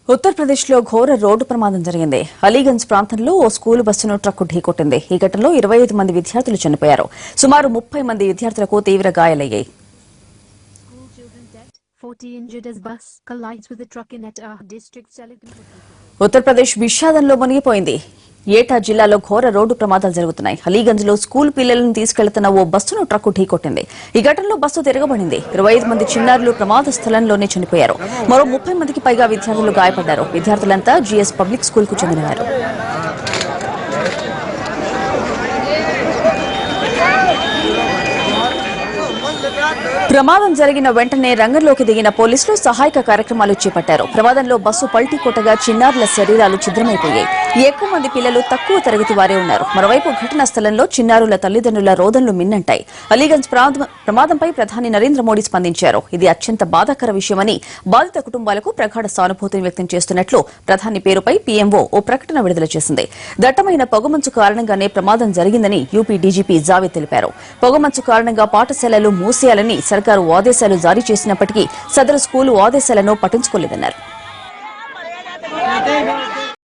ఉత్తరప్రదేశ్ లో ఘోర రోడ్డు ప్రమాదం జరిగింది. అలీగంజ్ ప్రాంతంలో ఓ స్కూలు బస్సును ట్రక్కు ఢీకొట్టింది. ఈ ఘటనలో 25 మంది విద్యార్థులు చనిపోయారు. సుమారు 30 మంది విద్యార్థులకు తీవ్ర గాయాలయ్యాయి. ఉత్తరప్రదేశ్ విషాదంలో మునిగిపోయింది. ఏటా జిల్లాలో ఘోర రోడ్డు ప్రమాదాలు జరుగుతున్నాయి. అలీగంజ్ లో స్కూల్ పిల్లలను తీసుకెళ్తున్న ఓ బస్సును ట్రక్కు ఢీకొట్టింది. ఈ ఘటనలో బస్సు తిరగబడింది. 25 మంది చిన్నారులు ప్రమాద స్థలంలోనే చనిపోయారు. మరో 30 మందికి పైగా విద్యార్థులు గాయపడ్డారు. విద్యార్థులంతా జీఎస్ పబ్లిక్ స్కూల్ కు చెందినవారు. ప్రమాదం జరిగిన వెంటనే రంగంలోకి దిగిన పోలీసులు సహాయక కార్యక్రమాలు చేపట్టారు. ప్రమాదంలో బస్సు పల్టీ కొట్టగా చిన్నారుల శరీరాలు ఛిద్రమైపోయాయి. ఎక్కువ మంది పిల్లలు తక్కువ తరగతి వారే ఉన్నారు. మరోవైపు ఘటనా స్థలంలో చిన్నారుల తల్లిదండ్రుల రోదనలు మిన్నంటాయి. అలీగంజ్ ప్రమాదంపై ప్రధాని నరేంద్ర మోడీ స్పందించారు. ఇది అత్యంత బాధాకర విషయమని, బాధిత కుటుంబాలకు ప్రగాఢ సానుభూతిని వ్యక్తం చేస్తున్నట్లు ప్రధాని పేరుపై పీఎంఓ ఓ ప్రకటన విడుదల చేసింది. దట్టమైన పొగమంచు కారణంగానే ప్రమాదం జరిగిందని యూపీ డీజీపీ జావేద్ తెలిపారు. పొగమంచు కారణంగా పాఠశాలలు మూసేయాలని సర్కారు ఆదేశాలు జారీ చేసినప్పటికీ సదరు స్కూలు ఆదేశాలను పట్టించుకోలేదన్నారు.